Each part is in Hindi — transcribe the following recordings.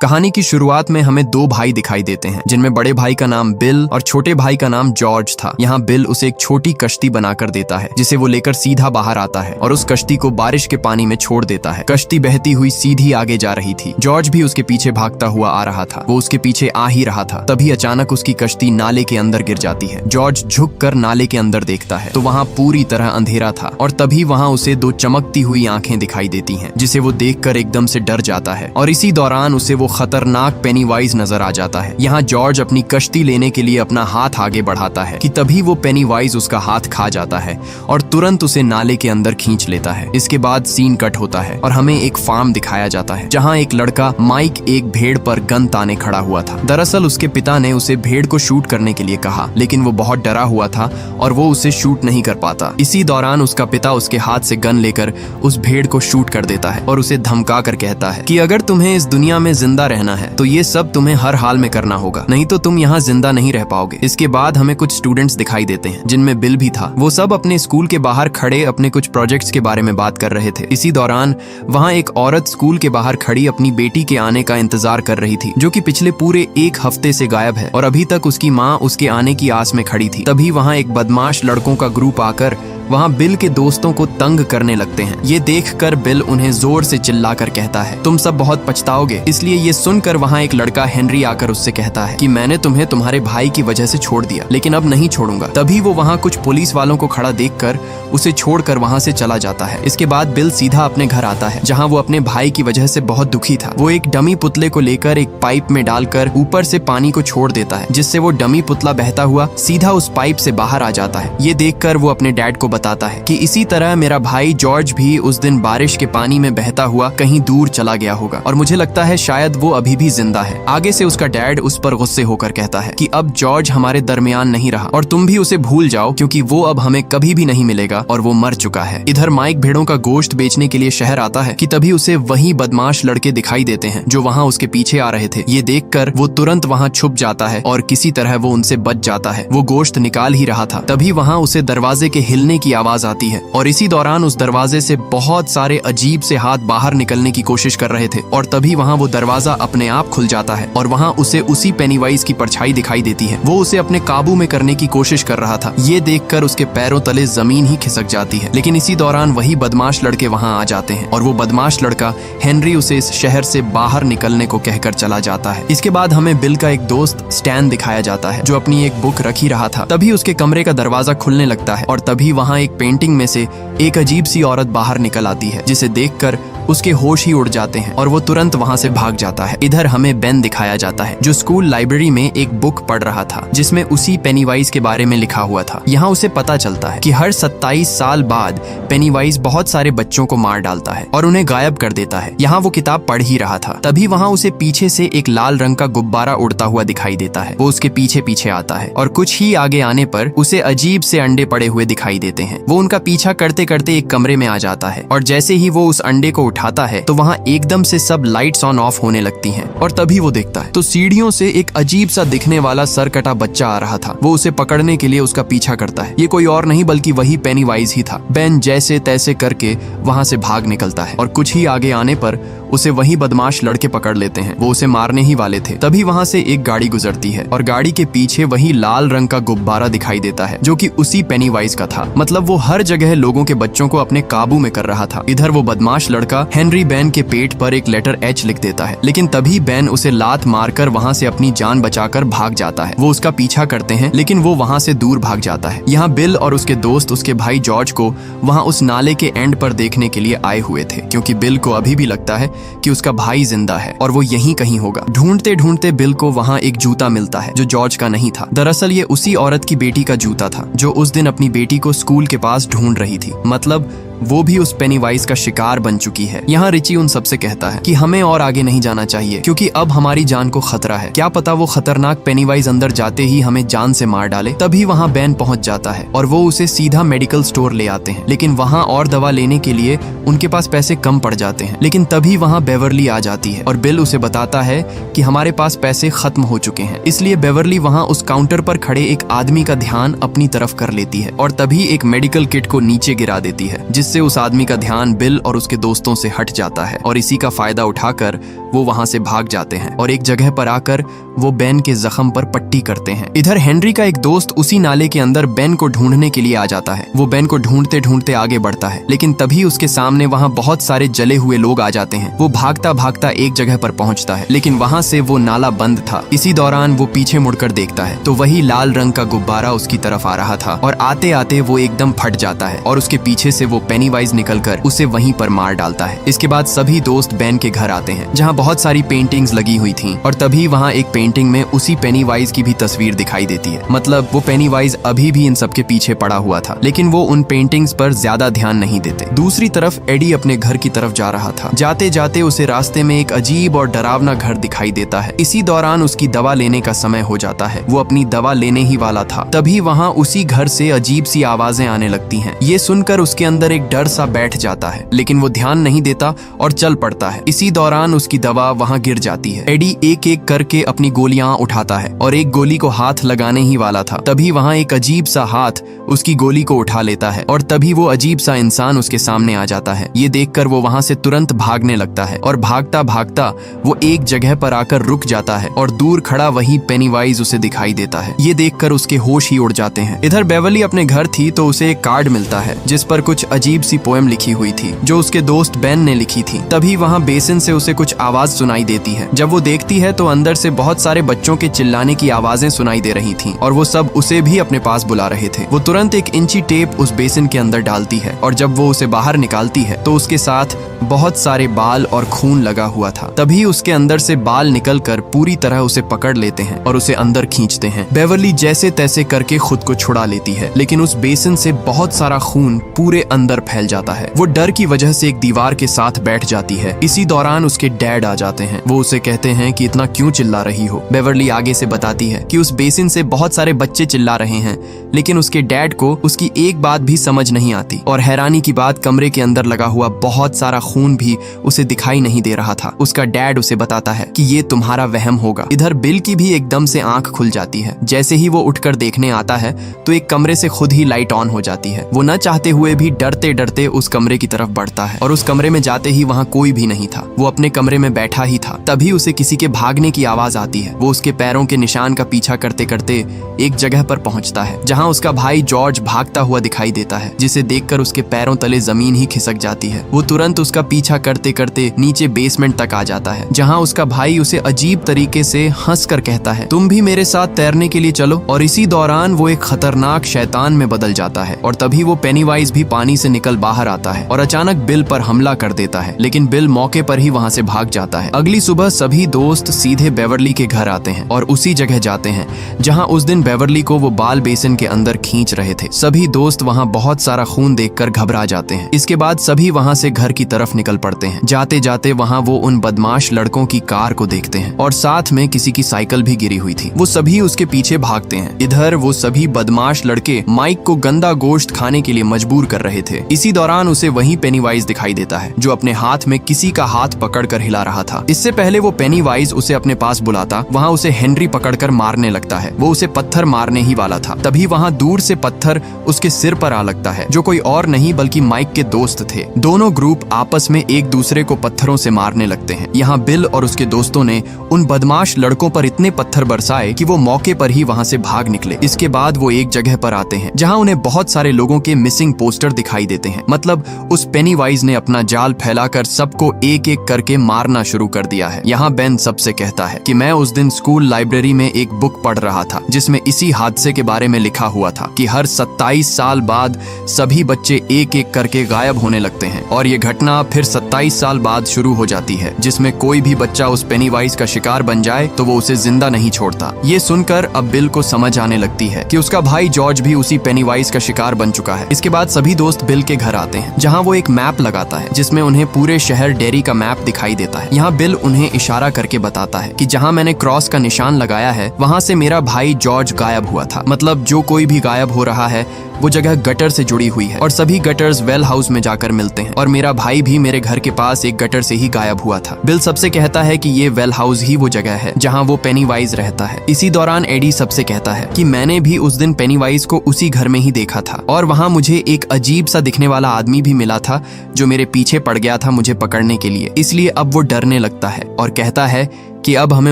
कहानी की शुरुआत में हमें दो भाई दिखाई देते हैं, जिनमें बड़े भाई का नाम बिल और छोटे भाई का नाम जॉर्ज था। यहाँ बिल उसे एक छोटी कश्ती बनाकर देता है, जिसे वो लेकर सीधा बाहर आता है और उस कश्ती को बारिश के पानी में छोड़ देता है। कश्ती बहती हुई सीधी आगे जा रही थी। जॉर्ज भी उसके पीछे भागता हुआ आ रहा था। वो उसके पीछे आ ही रहा था, तभी अचानक उसकी कश्ती नाले के अंदर गिर जाती है। जॉर्ज झुककर नाले के अंदर देखता है तो वहाँ पूरी तरह अंधेरा था और तभी वहाँ उसे दो चमकती हुई आंखें दिखाई देती हैं, जिसे वो देखकर एकदम से डर जाता है और इसी दौरान उसे वो खतरनाक पेनीवाइज नजर आ जाता है। यहाँ जॉर्ज अपनी कश्ती लेने के लिए अपना हाथ आगे बढ़ाता है कि तभी वो पेनीवाइज उसका हाथ खा जाता है और तुरंत उसे नाले के अंदर खींच लेता है। इसके बाद सीन कट होता है और हमें एक फार्म दिखाया जाता है, जहाँ एक लड़का माइक एक भेड़ पर गन ताने खड़ा हुआ था। दरअसल उसके पिता ने उसे भेड़ को शूट करने के लिए कहा, लेकिन वो बहुत डरा हुआ था और वो उसे शूट नहीं कर पाता। इसी दौरान उसका पिता उसके हाथ से गन लेकर उस भेड़ को शूट कर देता है और उसे धमका कर कहता है कि अगर तुम्हें इस दुनिया में जिंदा रहना है तो ये सब तुम्हें हर हाल में करना होगा, नहीं तो तुम यहाँ जिंदा नहीं रह पाओगे। इसके बाद हमें कुछ स्टूडेंट्स दिखाई देते हैं, जिनमें बिल भी था। वो सब अपने स्कूल के बाहर खड़े अपने कुछ प्रोजेक्ट्स के बारे में बात कर रहे थे। इसी दौरान वहाँ एक औरत स्कूल के बाहर खड़ी अपनी बेटी के आने का इंतजार कर रही थी, जो कि पिछले पूरे एक हफ्ते से गायब है और अभी तक उसकी माँ उसके आने की आस में खड़ी थी। तभी वहाँ एक बदमाश लड़कों का ग्रुप आकर वहाँ बिल के दोस्तों को तंग करने लगते हैं। ये देखकर बिल उन्हें जोर से चिल्लाकर कहता है, तुम सब बहुत पछताओगे। इसलिए ये सुनकर वहाँ एक लड़का हेनरी आकर उससे कहता है कि मैंने तुम्हें तुम्हारे भाई की वजह से छोड़ दिया, लेकिन अब नहीं छोड़ूंगा। तभी वो वहाँ कुछ पुलिस वालों को खड़ा देखकर उसे छोड़कर वहाँ से चला जाता है। इसके बाद बिल सीधा अपने घर आता है, जहाँ वो अपने भाई की वजह से बहुत दुखी था। वो एक डमी पुतले को लेकर एक पाइप में डालकर ऊपर से पानी को छोड़ देता है, जिससे वो डमी पुतला बहता हुआ सीधा उस पाइप से बाहर आ जाता है। ये देखकर वो अपने डैड को बताता है कि इसी तरह मेरा भाई जॉर्ज भी उस दिन बारिश के पानी में बहता हुआ कहीं दूर चला गया होगा और मुझे लगता है शायद वो अभी भी जिंदा है। आगे से उसका डैड उस पर गुस्से होकर कहता है कि अब जॉर्ज हमारे दरमियान नहीं रहा और तुम भी उसे भूल जाओ, क्योंकि वो अब हमें कभी भी नहीं मिलेगा और वो मर चुका है। इधर माइक भेड़ों का गोश्त बेचने के लिए शहर आता है कि तभी उसे वही बदमाश लड़के दिखाई देते हैं जो वहाँ उसके पीछे आ रहे थे। ये देखकर वो तुरंत वहाँ छुप जाता है और किसी तरह वो उनसे बच जाता है। वो गोश्त निकाल ही रहा था, तभी वहाँ उसे दरवाजे के हिलने की आवाज आती है और इसी दौरान उस दरवाजे से बहुत सारे अजीब से हाथ बाहर निकलने की कोशिश कर रहे थे और तभी वहाँ वो दरवाजा अपने आप खुल जाता है और वहाँ उसे उसी पेनीवाइज की परछाई दिखाई देती है। वो उसे अपने काबू में करने की कोशिश कर रहा था। ये देखकर उसके पैरों तले जमीन ही खिसक जाती है, लेकिन इसी दौरान वही बदमाश लड़के वहाँ आ जाते हैं और वो बदमाश लड़का हेनरी उसे इस शहर से बाहर निकलने को कहकर चला जाता है। इसके बाद हमें बिल का एक दोस्त स्टैन दिखाया जाता है, जो अपनी एक बुक रख ही रहा था। तभी उसके कमरे का दरवाजा खुलने लगता है और तभी वहाँ एक पेंटिंग में से एक अजीब सी औरत बाहर निकल आती है, जिसे देखकर उसके होश ही उड़ जाते हैं और वो तुरंत वहाँ से भाग जाता है। इधर हमें बेन दिखाया जाता है, जो स्कूल लाइब्रेरी में एक बुक पढ़ रहा था, जिसमें उसी पेनीवाइज के बारे में लिखा हुआ था। यहाँ उसे पता चलता है कि हर 27 साल बाद पेनीवाइज बहुत सारे बच्चों को मार डालता है और उन्हें गायब कर देता है। यहाँ वो किताब पढ़ ही रहा था, तभी वहाँ उसे पीछे से एक लाल रंग का गुब्बारा उड़ता हुआ दिखाई देता है। वो उसके पीछे पीछे आता है और कुछ ही आगे आने पर उसे अजीब से अंडे पड़े हुए दिखाई देते हैं। वो उनका पीछा करते करते एक कमरे में आ जाता है और जैसे ही वो उस अंडे को उठाता है तो वहाँ एकदम से सब लाइट्स ऑन ऑफ होने लगती हैं और तभी वो देखता है तो सीढ़ियों से एक अजीब सा दिखने वाला सरकटा बच्चा आ रहा था। वो उसे पकड़ने के लिए उसका पीछा करता है। ये कोई और नहीं बल्कि वही पेनीवाइज ही था। बेन जैसे तैसे करके वहाँ से भाग निकलता है और कुछ ही आगे आने पर उसे वही बदमाश लड़के पकड़ लेते हैं। वो उसे मारने ही वाले थे। तभी वहाँ से एक गाड़ी गुजरती है और गाड़ी के पीछे वही लाल रंग का गुब्बारा दिखाई देता है, जो कि उसी पेनीवाइज का था। मतलब वो हर जगह लोगों के बच्चों को अपने काबू में कर रहा था। इधर वो बदमाश लड़का हेनरी बेन के पेट पर एक लेटर एच लिख देता है, लेकिन तभी बेन उसे लात मारकर वहाँ से अपनी जान बचाकर भाग जाता है। वो उसका पीछा करते हैं, लेकिन वो वहाँ से दूर भाग जाता है। यहाँ बिल और उसके दोस्त उसके भाई जॉर्ज को वहाँ उस नाले के एंड पर देखने के लिए आए हुए थे, क्योंकि बिल को अभी भी लगता है कि उसका भाई जिंदा है और वो यहीं कहीं होगा। ढूंढते ढूंढते बिल को वहाँ एक जूता मिलता है, जो जॉर्ज का नहीं था। दरअसल ये उसी औरत की बेटी का जूता था, जो उस दिन अपनी बेटी को स्कूल के पास ढूंढ रही थी। मतलब वो भी उस पेनीवाइज का शिकार बन चुकी है। यहाँ रिची उन सबसे कहता है कि हमें और आगे नहीं जाना चाहिए, क्योंकि अब हमारी जान को खतरा है। क्या पता वो खतरनाक पेनीवाइज अंदर जाते ही हमें जान से मार डाले। तभी वहाँ बेन पहुंच जाता है और वो उसे सीधा मेडिकल स्टोर ले आते हैं, लेकिन वहाँ और दवा लेने के लिए उनके पास पैसे कम पड़ जाते हैं। लेकिन तभी वहाँ बेवर्ली आ जाती है और बिल उसे बताता है कि हमारे पास पैसे खत्म हो चुके हैं। इसलिए बेवर्ली वहाँ उस काउंटर पर खड़े एक आदमी का ध्यान अपनी तरफ कर लेती है और तभी एक मेडिकल किट को नीचे गिरा देती है, जिससे उस आदमी का ध्यान बिल और उसके दोस्तों से हट जाता है और इसी का फायदा उठाकर वो वहां से भाग जाते हैं और एक जगह पर आकर वो बेन के जख्म पर पट्टी करते हैं। इधर हेनरी का एक दोस्त उसी नाले के अंदर बेन को ढूंढने के लिए आ जाता है। वो बेन को ढूंढते ढूंढते आगे बढ़ता है, लेकिन तभी उसके सामने वहां बहुत सारे जले हुए लोग आ जाते हैं। वो भागता भागता एक जगह पर पहुंचता है, लेकिन वहां से वो नाला बंद था। इसी दौरान वो पीछे मुड़कर देखता है तो वही लाल रंग का गुब्बारा उसकी तरफ आ रहा था और आते आते वो एकदम फट जाता है और उसके पीछे से वो पेनीवाइज निकलकर उसे वहीं पर मार डालता है। इसके बाद सभी दोस्त बेन के घर आते हैं जहाँ बहुत सारी पेंटिंग्स लगी हुई थी और तभी वहाँ एक पेंटिंग में उसी पेनीवाइज की भी तस्वीर दिखाई देती है। मतलब वो पेनीवाइज अभी भी इन सबके पीछे पड़ा हुआ था, लेकिन वो उन पेंटिंग्स पर ज्यादा ध्यान नहीं देते। दूसरी तरफ एडी अपने घर की तरफ जा रहा था। जाते जाते उसे रास्ते में एक अजीब और डरावना घर दिखाई देता है। इसी दौरान उसकी दवा लेने का समय हो जाता है। वो अपनी दवा लेने ही वाला था, तभी वहाँ उसी घर से अजीब सी आवाजें आने लगती हैं। ये सुनकर उसके अंदर एक डर सा बैठ जाता है, लेकिन वो ध्यान नहीं देता और चल पड़ता है। इसी दौरान उसकी दवा वहाँ गिर जाती है। एडी एक एक करके अपनी गोलियां उठाता है और एक गोली को हाथ लगाने ही वाला था, तभी वहाँ एक अजीब सा हाथ उसकी गोली को उठा लेता है और तभी वो अजीब सा इंसान उसके सामने आ जाता है। ये देखकर वो वहाँ से तुरंत भागने लगता है और भागता भागता वो एक जगह पर आकर रुक जाता है और दूर खड़ा वही पेनीवाइज उसे दिखाई देता है। ये देखकर उसके होश ही उड़ जाते हैं। इधर बेवर्ली अपने घर थी तो उसे एक कार्ड मिलता है जिस पर कुछ अजीब सी पोएम लिखी हुई थी जो उसके दोस्त बेन ने लिखी थी। तभी वहाँ बेसिन से उसे कुछ आवाज सुनाई देती है। जब वो देखती है तो अंदर से बहुत सारे बच्चों के चिल्लाने की आवाजें सुनाई दे रही थी और वो सब उसे भी अपने पास बुला रहे थे। वो तुरंत एक इंची टेप उस बेसिन के अंदर डालती है और जब वो उसे बाहर निकालती है तो उसके साथ बहुत सारे बाल और खून लगा हुआ था। तभी उसके अंदर से बाल निकलकर पूरी तरह उसे पकड़ लेते हैं और उसे अंदर खींचते हैं। बेवर्ली जैसे तैसे करके खुद को छुड़ा लेती है, लेकिन उस बेसिन से बहुत सारा खून पूरे अंदर फैल जाता है। वो डर की वजह से एक दीवार के साथ बैठ जाती है। इसी दौरान उसके डैड आ जाते हैं। वो उसे कहते हैं कि इतना क्यों चिल्ला रही हो। बेवर्ली आगे से बताती है कि उस बेसिन से बहुत सारे बच्चे चिल्ला रहे हैं, लेकिन उसके डैड को उसकी एक बात भी समझ नहीं आती और हैरानी की बात कमरे के अंदर लगा हुआ बहुत सारा खून भी उसे दिखाई नहीं दे रहा था। उसका डैड उसे बताता है कि ये तुम्हारा वहम होगा। इधर बिल की भी एकदम से आंख खुल जाती है। जैसे ही वो उठकर देखने आता है तो एक कमरे से खुद ही लाइट ऑन हो जाती है। वो न चाहते हुए भी डरते डरते उस कमरे की तरफ बढ़ता है और उस कमरे में जाते ही वहाँ कोई भी नहीं था। वो अपने कमरे में बैठा ही था। तभी उसे किसी के भागने की आवाज आती है। वो उसके पैरों के निशान का पीछा करते करते एक जगह पर पहुंचता है जहां उसका भाई जॉर्ज भागता हुआ दिखाई देता है, जिसे देखकर उसके पैरों तले जमीन ही खिसक जाती है। वो तुरंत उसका पीछा करते करते नीचे बेसमेंट तक आ जाता है जहां उसका भाई उसे अजीब तरीके से हंसकर कहता है, तुम भी मेरे साथ तैरने के लिए चलो। और इसी दौरान वो एक खतरनाक शैतान में बदल जाता है और तभी वो पेनीवाइज भी पानी से निकल बाहर आता है और अचानक बिल पर हमला कर देता है, लेकिन बिल मौके पर ही वहां से भाग जाता है। अगली सुबह सभी दोस्त सीधे बेवर्ली के घर आते हैं और उसी जगह जाते हैं जहां उस दिन बेवर्ली को वो बाल बेसिन के अंदर खींच रहे थे। सभी दोस्त वहां बहुत सारा खून देखकर घबरा जाते हैं। इसके बाद सभी वहां से घर की तरफ निकल पड़ते हैं। जाते जाते वहां वो उन बदमाश लड़कों की कार को देखते हैं और साथ में किसी की साइकिल भी गिरी हुई थी। वो सभी उसके पीछे भागते हैं। इधर वो सभी बदमाश लड़के माइक को गंदा गोश्त खाने के लिए मजबूर कर रहे थे। इसी दौरान उसे वही पेनीवाइज दिखाई देता है जो अपने हाथ में किसी का हाथ पकड़कर हिला रहा था। इससे पहले वो पेनीवाइज उसे अपने पास बुलाता, वहाँ उसे हेनरी पकड़कर मारने लगता है। वो उसे पत्थर मारने ही वाला था, तभी वहाँ दूर से पत्थर उसके सिर पर आ लगता है, जो कोई और नहीं बल्कि माइक के दोस्त थे। दोनों ग्रुप आपस में एक दूसरे को पत्थरों से मारने लगते हैं। यहाँ बिल और उसके दोस्तों ने उन बदमाश लड़कों पर इतने पत्थर बरसाए कि वो मौके पर ही वहाँ से भाग निकले। इसके बाद वो एक जगह पर आते हैं जहाँ उन्हें बहुत सारे लोगों के मिसिंग पोस्टर दिखाई देते हैं। मतलब उस पेनीवाइज ने अपना जाल फैलाकर सबको एक एक करके मारना शुरू कर दिया है। यहाँ बेन सबसे कहता है कि मैं उस दिन स्कूल लाइब्रेरी में एक बुक पढ़ रहा था जिसमें इसी हादसे के बारे में लिखा हुआ था कि हर 27 साल बाद सभी बच्चे एक एक करके गायब होने लगते हैं और ये घटना फिर 27 साल बाद शुरू हो जाती है, जिसमें कोई भी बच्चा उस पेनीवाइज का शिकार बन जाए तो वो उसे जिंदा नहीं छोड़ता। ये सुनकर अब बिल को समझ आने लगती है कि उसका भाई जॉर्ज भी उसी पेनीवाइज का शिकार बन चुका है। इसके बाद सभी दोस्त बिल के घर आते हैं जहाँ वो एक मैप लगाता है जिसमें उन्हें पूरे शहर डेरी का मैप दिखाई देता है। यहाँ बिल उन्हें इशारा करके बताता है कि जहाँ मैंने क्रॉस का निशान लगाया है वहाँ से मेरा भाई जॉर्ज गायब हुआ था। मतलब जो कोई भी गायब हो रहा है वो जगह गटर से जुड़ी हुई है और सभी गटर्स वेल हाउस में जाकर मिलते हैं और मेरा भाई भी मेरे घर के पास एक गटर से ही गायब हुआ था। बिल सबसे कहता है कि ये वेल हाउस ही वो जगह है जहाँ वो पेनीवाइज रहता है। इसी दौरान एडी सबसे कहता है कि मैंने भी उस दिन पेनीवाइज को उसी घर में ही देखा था और वहाँ मुझे एक अजीब सा दिखने वाला आदमी भी मिला था जो मेरे पीछे पड़ गया था मुझे पकड़ने के लिए। इसलिए अब वो डरने लगता है और कहता है कि अब हमें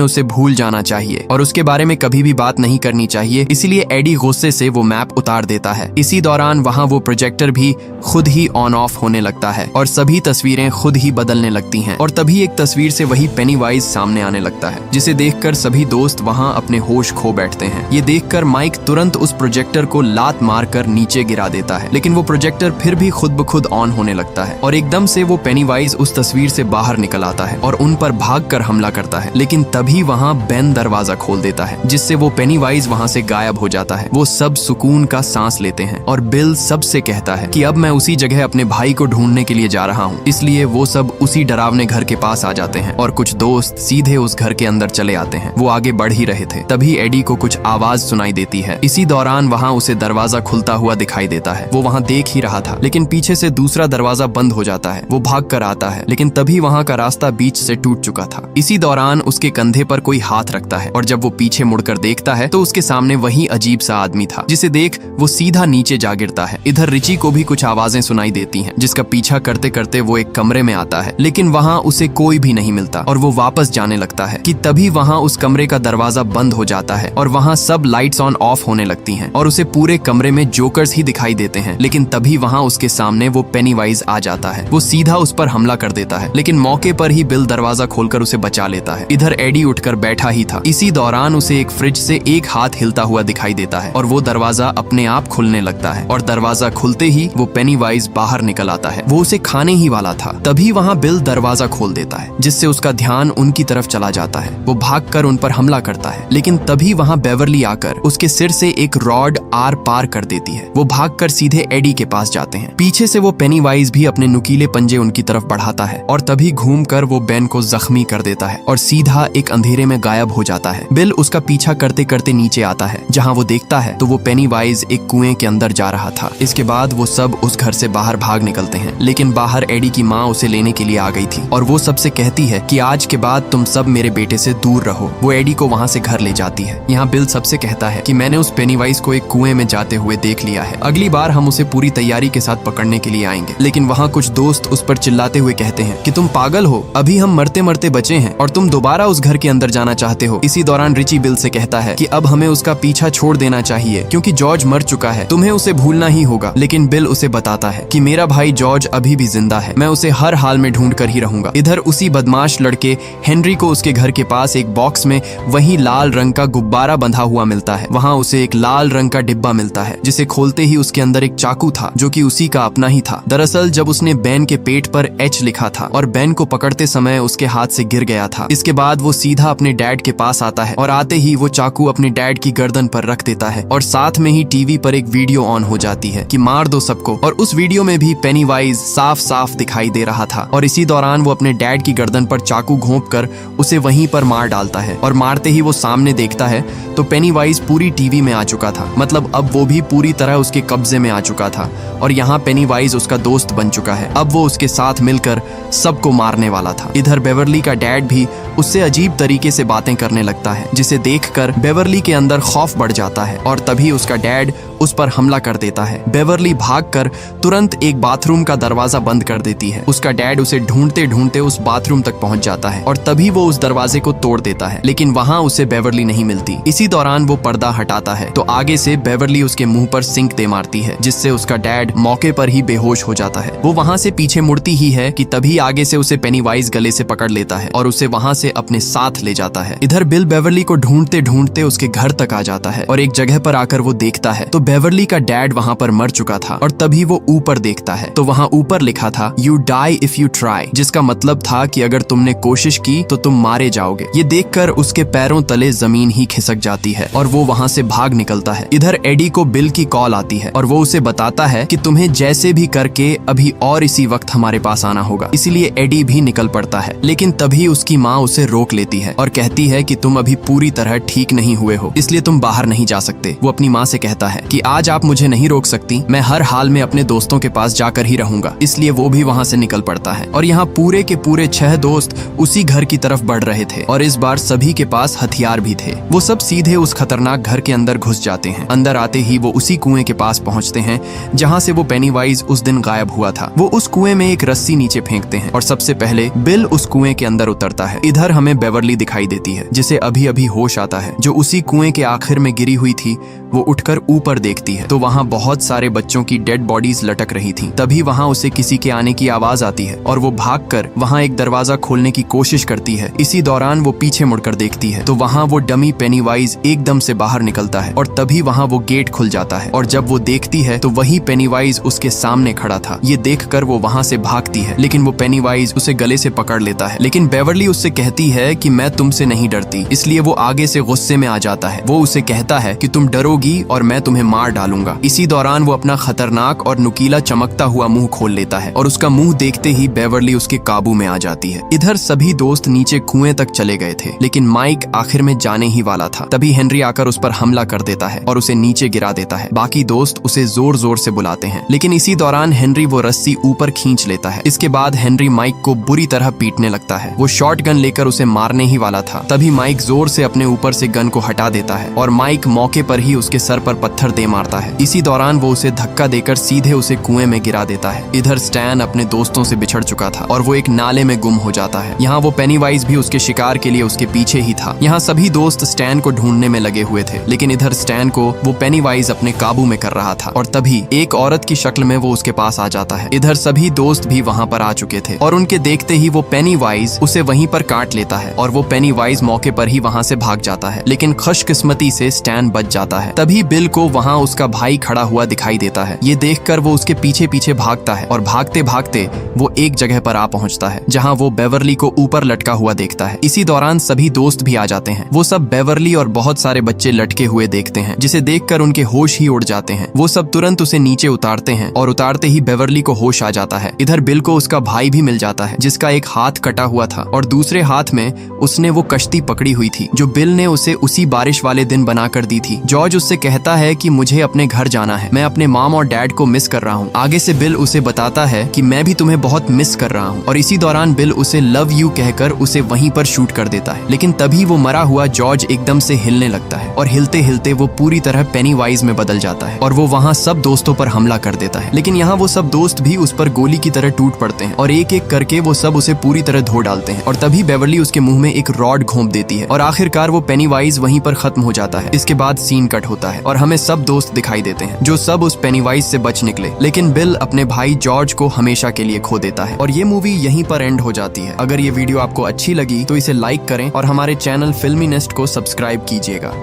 उसे भूल जाना चाहिए और उसके बारे में कभी भी बात नहीं करनी चाहिए। इसीलिए एडी गुस्से से वो मैप उतार देता है। इसी दौरान वहाँ वो प्रोजेक्टर भी खुद ही ऑन ऑफ होने लगता है और सभी तस्वीरें खुद ही बदलने लगती हैं और तभी एक तस्वीर से वही पेनीवाइज सामने आने लगता है, जिसे देखकर सभी दोस्त वहाँ अपने होश खो बैठते हैं। ये देखकर माइक तुरंत उस प्रोजेक्टर को लात मारकर नीचे गिरा देता है, लेकिन वो प्रोजेक्टर फिर भी खुद ब खुद ऑन होने लगता है और एकदम से वो पेनीवाइज उस तस्वीर से बाहर निकल आता है और उन पर भागकर हमला करता है। लेकिन तभी वहाँ बेन दरवाजा खोल देता है, जिससे वो पेनीवाइज वहाँ से गायब हो जाता है। वो सब सुकून का सांस लेते हैं और बिल सबसे कहता है कि अब मैं उसी जगह अपने भाई को ढूंढने के लिए जा रहा हूँ। इसलिए वो सब उसी डरावने घर के पास आ जाते हैं और कुछ दोस्त सीधे उस घर के अंदर चले आते हैं। वो आगे बढ़ ही रहे थे, तभी एडी को कुछ आवाज सुनाई देती है। इसी दौरान वहाँ उसे दरवाजा खुलता हुआ दिखाई देता है। वो वहाँ देख ही रहा था, लेकिन पीछे से दूसरा दरवाजा बंद हो जाता है। वो भाग कर आता है, लेकिन तभी वहाँ का रास्ता बीच से टूट चुका था। इसी दौरान उसके कंधे पर कोई हाथ रखता है और जब वो पीछे मुड़कर देखता है तो उसके सामने वही अजीब सा आदमी था, जिसे देख वो सीधा नीचे जा गिरता है। इधर रिची को भी कुछ आवाजें सुनाई देती हैं, जिसका पीछा करते करते वो एक कमरे में आता है, लेकिन वहाँ उसे कोई भी नहीं मिलता और वो वापस जाने लगता है कि तभी वहाँ उस कमरे का दरवाजा बंद हो जाता है और वहाँ सब लाइट्स ऑन ऑफ होने लगती हैं और उसे पूरे कमरे में जोकर्स ही दिखाई देते हैं। लेकिन तभी वहाँ उसके सामने वो पेनीवाइज आ जाता है। वो सीधा उस पर हमला कर देता है, लेकिन मौके पर ही बिल दरवाजा खोलकर उसे बचा लेता है। इधर एडी उठकर बैठा ही था। इसी दौरान उसे एक फ्रिज से एक हाथ हिलता हुआ दिखाई देता है और वो दरवाजा अपने आप खुलने लगता है और दरवाजा खुलते ही वो पेनीवाइज बाहर निकल आता है। वो उसे खाने ही वाला था। तभी वहाँ बिल दरवाजा खोल देता है, जिससे उसका ध्यान उनकी तरफ चला जाता है। वो भागकर उन पर हमला करता है, लेकिन तभी वहाँ बेवरली आकर उसके सिर से एक रॉड आर पार कर देती है। वो भागकर सीधे एडी के पास जाते हैं। पीछे से वो पेनीवाइज भी अपने नुकीले पंजे उनकी तरफ बढ़ाता है और तभी घूमकर वो बेन को जख्मी कर देता है और सीधा एक अंधेरे में गायब हो जाता है। बिल उसका पीछा करते करते नीचे आता है। जहाँ वो देखता है तो वो पेनीवाइज एक कुएं के अंदर जा रहा था। इसके बाद वो सब उस घर से बाहर भाग निकलते हैं, लेकिन बाहर एडी की माँ उसे लेने के लिए आ गई थी और वो सबसे कहती है कि आज के बाद तुम सब मेरे बेटे से दूर रहो। वो एडी को वहाँ से घर ले जाती है। यहाँ बिल सबसे कहता है कि मैंने उस पेनीवाइज को एक कुएं में जाते हुए देख लिया है। अगली बार हम उसे पूरी तैयारी के साथ पकड़ने के लिए आएंगे। लेकिन वहाँ कुछ दोस्त उस पर चिल्लाते हुए कहते हैं कि तुम पागल हो, अभी हम मरते मरते बचे हैं और तुम दोबारा उस घर के अंदर जाना चाहते हो। इसी दौरान रिची बिल से कहता है कि अब हमें उसका पीछा छोड़ देना चाहिए क्योंकि जॉर्ज मर चुका है, तुम्हें उसे भूलना ही होगा। लेकिन बिल उसे बताता है कि मेरा भाई जॉर्ज अभी भी जिंदा है, मैं उसे हर हाल में ढूंढ कर ही रहूंगा। इधर उसी बदमाश लड़के हेनरी को उसके घर के पास एक बॉक्स में वही लाल रंग का गुब्बारा बंधा हुआ मिलता है। वहाँ उसे एक लाल रंग का डिब्बा मिलता है, जिसे खोलते ही उसके अंदर एक चाकू था जो कि उसी का अपना ही था। दरअसल जब उसने बेन के पेट पर एच लिखा था और बेन को पकड़ते समय उसके हाथ से गिर गया था। इसके बाद वो सीधा अपने डैड के पास आता है और आते ही वो चाकू अपने डैड की गर्दन पर रख देता है और साथ में ही टीवी पर एक वीडियो ऑन हो जाती है कि मार दो सबको। और उस वीडियो में भी पेनीवाइज साफ साफ दिखाई दे रहा था और इसी दौरान वो अपने डैड की गर्दन पर चाकू घोंपकर उसे वहीं पर मार डालता है और मारते ही वो सामने देखता है तो पेनीवाइज पूरी टीवी में आ चुका था। मतलब अब वो भी पूरी तरह उसके कब्जे में आ चुका था और यहाँ पेनीवाइज उसका दोस्त बन चुका है। अब वो उसके साथ मिलकर सबको मारने वाला था। इधर बेवरली का डैड भी उससे अजीब तरीके से बातें करने लगता है, जिसे देखकर बेवरली के अंदर खौफ बढ़ जाता है और तभी उसका डैड उस पर हमला कर देता है। बेवरली भागकर तुरंत एक बाथरूम का दरवाजा बंद कर देती है। उसका डैड उसे ढूंढते ढूंढते उस बाथरूम तक पहुंच जाता है और तभी वो उस दरवाजे को तोड़ देता है, लेकिन वहां उसे बेवरली नहीं मिलती। इसी दौरान वो पर्दा हटाता है तो आगे से बेवरली उसके मुंह पर सिंक दे मारती है, जिससे उसका डैड मौके पर ही बेहोश हो जाता है। वो वहां से पीछे मुड़ती ही है कि तभी आगे से उसे पेनीवाइज गले से पकड़ लेता है और उसे वहां से अपने साथ ले जाता है। इधर बिल बेवरली को ढूंढते ढूंढते उसके घर तक आ जाता है और एक जगह पर आकर वो देखता है तो बेवरली का डैड वहां पर मर चुका था और तभी वो ऊपर देखता है तो वहां ऊपर लिखा था you die if you try, जिसका मतलब था कि अगर तुमने कोशिश की तो तुम मारे जाओगे। ये देखकर उसके पैरों तले जमीन ही खिसक जाती है और वो वहां से भाग निकलता है। इधर एडी को बिल की कॉल आती है और वो उसे बताता है कि तुम्हें जैसे भी करके अभी और इसी वक्त हमारे पास आना होगा। इसीलिए एडी भी निकल पड़ता है, लेकिन तभी उसकी माँ उसे रोक लेती है और कहती है कि तुम अभी पूरी तरह ठीक नहीं हुए हो, इसलिए तुम बाहर नहीं जा सकते। वो अपनी माँ से कहता है कि आज आप मुझे नहीं रोक सकती, मैं हर हाल में अपने दोस्तों के पास जाकर ही रहूंगा। इसलिए वो भी वहाँ से निकल पड़ता है और यहाँ पूरे के पूरे 6 दोस्त उसी घर की तरफ बढ़ रहे थे और इस बार सभी के पास हथियार भी थे। वो सब सीधे उस खतरनाक घर के अंदर घुस जाते हैं। अंदर आते ही वो उसी कुएं के पास पहुंचते हैं जहाँ से वो पेनीवाइज उस दिन गायब हुआ था। वो उस कुएं में एक रस्सी नीचे फेंकते हैं और सबसे पहले बिल उस कुएं के अंदर उतरता है। इधर हमें बेवर्ली दिखाई देती है जिसे अभी अभी होश आता है, जो उसी कुएं के आखिर में गिरी हुई थी। वो उठकर ऊपर देखती है तो वहाँ बहुत सारे बच्चों की डेड बॉडीज लटक रही थी। तभी वहाँ उसे किसी के आने की आवाज आती है और वो भागकर वहाँ एक दरवाजा खोलने की कोशिश करती है। इसी दौरान वो पीछे मुड़कर देखती है तो वहाँ वो डमी पेनीवाइज एकदम से बाहर निकलता है और तभी वहाँ वो गेट खुल जाता है और जब वो देखती है तो वही पेनीवाइज उसके सामने खड़ा था। ये देखकर वो वहाँ से भागती है लेकिन वो पेनीवाइज उसे गले से पकड़ लेता है, लेकिन बेवर्ली उससे कहती है कि मैं तुमसे नहीं डरती। इसलिए वो आगे से गुस्से में आ जाता है। वो उसे कहता है कि तुम डरोगी और मैं तुम्हें मार डालूंगा। इसी दौरान वो अपना खतरनाक और नुकीला चमकता हुआ मुंह खोल लेता है और उसका मुंह देखते ही बेवर्ली उसके काबू में आ जाती है। इधर सभी दोस्त नीचे कुएं तक चले गए थे लेकिन माइक आखिर में जाने ही वाला था। तभी हेनरी आकर उस पर हमला कर देता है और उसे नीचे गिरा देता है। बाकी दोस्त उसे जोर जोर से बुलाते हैं लेकिन इसी दौरान हेनरी वो रस्सी ऊपर खींच लेता है। इसके बाद हेनरी माइक को बुरी तरह पीटने लगता है। वो शॉट गन लेकर उसे मारने ही वाला था। तभी माइक जोर से अपने ऊपर से गन को हटा देता है और माइक मौके पर ही उसके सर पर पत्थर दे मारता है। इसी दौरान वो उसे धक्का देकर सीधे उसे कुएं में गिरा देता है। इधर स्टैन अपने दोस्तों से बिछड़ चुका था और वो एक नाले में गुम हो जाता है। यहाँ वो पेनीवाइज भी उसके शिकार के लिए उसके पीछे ही था। यहाँ सभी दोस्त स्टैन को ढूंढने में लगे हुए थे लेकिन इधर स्टैन को वो पेनीवाइज अपने काबू में कर रहा था और तभी एक औरत की शक्ल में वो उसके पास आ जाता है। इधर सभी दोस्त भी वहाँ पर आ चुके थे और उनके देखते ही वो पेनीवाइज उसे वहीं पर काट लेता है और वो पेनीवाइज मौके पर ही वहाँ से भाग जाता है, लेकिन खुशकिस्मती से स्टैन बच जाता है। तभी बिल को वहाँ उसका भाई खड़ा हुआ दिखाई देता है। ये देखकर वो उसके पीछे पीछे भागता है और भागते भागते वो एक जगह पर आ पहुंचता है जहाँ वो बेवर्ली को ऊपर लटका हुआ देखता है। इसी दौरान सभी दोस्त भी आ जाते हैं। वो सब बेवर्ली और बहुत सारे बच्चे लटके हुए देखते हैं जिसे देखकर उनके होश ही उड़ जाते हैं। वो सब तुरंत उसे नीचे उतारते हैं और उतारते ही बेवर्ली को होश आ जाता है। इधर बिल को उसका भाई भी मिल जाता है जिसका एक हाथ कटा हुआ था और दूसरे हाथ में उसने वो कश्ती पकड़ी हुई थी जो बिल ने उसे उसी बारिश वाले दिन बना कर दी थी। जॉर्ज उससे कहता है कि मुझे अपने घर जाना है, मैं अपने मॉम और डैड को मिस कर रहा हूँ। आगे से बिल उसे बताता है कि मैं भी तुम्हें बहुत मिस कर रहा हूँ और इसी दौरान बिल उसे लव यू कहकर उसे वहीं पर शूट कर देता है। लेकिन तभी वो मरा हुआ जॉर्ज एकदम से हिलने लगता है और हिलते हिलते वो पूरी तरह पेनीवाइज में बदल जाता है और वो वहाँ सब दोस्तों पर हमला कर देता है। लेकिन यहाँ वो सब दोस्त भी उस पर गोली की तरह टूट पड़ते हैं और एक एक करके वो सब उसे पूरी तरह धो डालते हैं और तभी बेवर्ली उसके मुंह में एक रॉड घोंप देती है और आखिरकार वो पेनीवाइज वहीं पर खत्म हो जाता है। इसके बाद सीन कट होता है और हमें सब दोस्त दिखाई देते हैं जो सब उस पेनीवाइज से बच निकले, लेकिन बिल अपने भाई जॉर्ज को हमेशा के लिए खो देता है और ये मूवी यहीं पर एंड हो जाती है। अगर ये वीडियो आपको अच्छी लगी तो इसे लाइक करें और हमारे चैनल फिल्मी नेस्ट को सब्सक्राइब कीजिएगा।